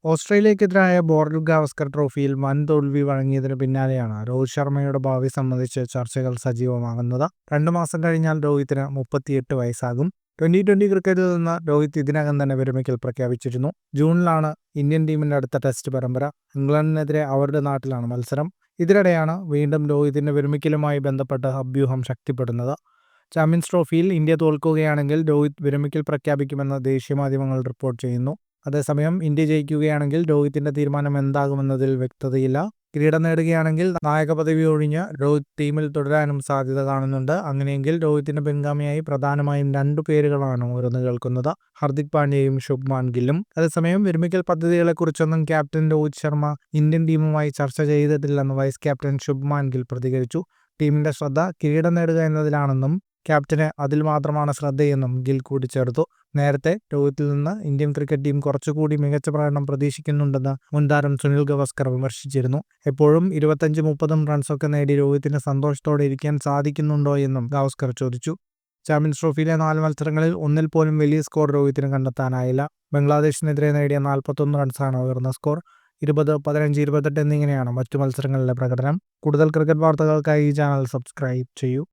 ഓസ്ട്രേലിയക്കെതിരായ border Gavaskar ട്രോഫിയിൽ വൻ തോൽവി വഴങ്ങിയതിനു പിന്നാലെയാണ് രോഹിത് ശർമ്മയുടെ ഭാവി സംബന്ധിച്ച് ചർച്ചകൾ സജീവമാകുന്നത്. 2 മാസം കഴിഞ്ഞാൽ രോഹിത്തിന് 38 വയസ്സാകും. ട്വന്റി ക്രിക്കറ്റിൽ നിന്ന് രോഹിത് ഇതിനകം തന്നെ വിരമിക്കൽ പ്രഖ്യാപിച്ചിരുന്നു. ജൂണിലാണ് ഇന്ത്യൻ ടീമിന്റെ അടുത്ത ടെസ്റ്റ് പരമ്പര. ഇംഗ്ലണ്ടിനെതിരെ അവരുടെ നാട്ടിലാണ് മത്സരം. ഇതിനിടെയാണ് വീണ്ടും രോഹിത്തിന്റെ വിരമിക്കലുമായി ബന്ധപ്പെട്ട അഭ്യൂഹം ശക്തിപ്പെടുന്നത്. ചാമ്പ്യൻസ് ട്രോഫിയിൽ ഇന്ത്യ തോൽക്കുകയാണെങ്കിൽ രോഹിത് വിരമിക്കൽ പ്രഖ്യാപിക്കുമെന്ന് ദേശീയ മാധ്യമങ്ങൾ റിപ്പോർട്ട് ചെയ്യുന്നു. അതേസമയം ഇന്ത്യ ജയിക്കുകയാണെങ്കിൽ രോഹിത്തിന്റെ തീരുമാനം എന്താകുമെന്നതിൽ വ്യക്തതയില്ല. കിരീടം നേടുകയാണെങ്കിൽ നായക പദവി ഒഴിഞ്ഞ് രോഹിത് ടീമിൽ തുടരാനും സാധ്യത കാണുന്നുണ്ട്. അങ്ങനെയെങ്കിൽ രോഹിത്തിന്റെ പിൻഗാമിയായി പ്രധാനമായും 2 പേരുകളാണ് ഉയർന്നു കേൾക്കുന്നത്: ഹർദിക് പാണ്ഡ്യയും ശുഭ്മാൻ ഗില്ലും. അതേസമയം വിരമിക്കൽ പദ്ധതികളെക്കുറിച്ചൊന്നും ക്യാപ്റ്റൻ രോഹിത് ശർമ്മ ഇന്ത്യൻ ടീമുമായി ചർച്ച ചെയ്തിട്ടില്ലെന്ന് വൈസ് ക്യാപ്റ്റൻ ശുഭ്മാൻ ഗിൽ പ്രതികരിച്ചു. ടീമിന്റെ ശ്രദ്ധ കിരീടം നേടുക എന്നതിലാണെന്നും ക്യാപ്റ്റന് അതിൽ മാത്രമാണ് ശ്രദ്ധയെന്നും ഗിൽ കൂട്ടിച്ചേർത്തു. നേരത്തെ രോഹിത്തിൽ നിന്ന് ഇന്ത്യൻ ക്രിക്കറ്റ് ടീം കുറച്ചുകൂടി മികച്ച പ്രകടനം പ്രതീക്ഷിക്കുന്നുണ്ടെന്ന് മുൻ താരം സുനിൽ ഗവാസ്കർ വിമർശിച്ചിരുന്നു. എപ്പോഴും 25-30 റൺസൊക്കെ നേടി രോഹിത്തിന് സന്തോഷത്തോടെ ഇരിക്കാൻ സാധിക്കുന്നുണ്ടോ എന്നും ഗവാസ്കർ ചോദിച്ചു. ചാമ്പ്യൻസ് ട്രോഫിയിലെ 4 മത്സരങ്ങളിൽ ഒന്നിൽ പോലും വലിയ സ്കോർ രോഹിത്തിന് കണ്ടെത്താനായില്ല. ബംഗ്ലാദേശിനെതിരെ നേടിയ 41 റൺസാണ് ഉയർന്ന സ്കോർ. 20, 15, 28 എന്നിങ്ങനെയാണ് മറ്റു മത്സരങ്ങളിലെ പ്രകടനം. കൂടുതൽ ക്രിക്കറ്റ് വാർത്തകൾക്കായി ഈ ചാനൽ സബ്സ്ക്രൈബ് ചെയ്യൂ.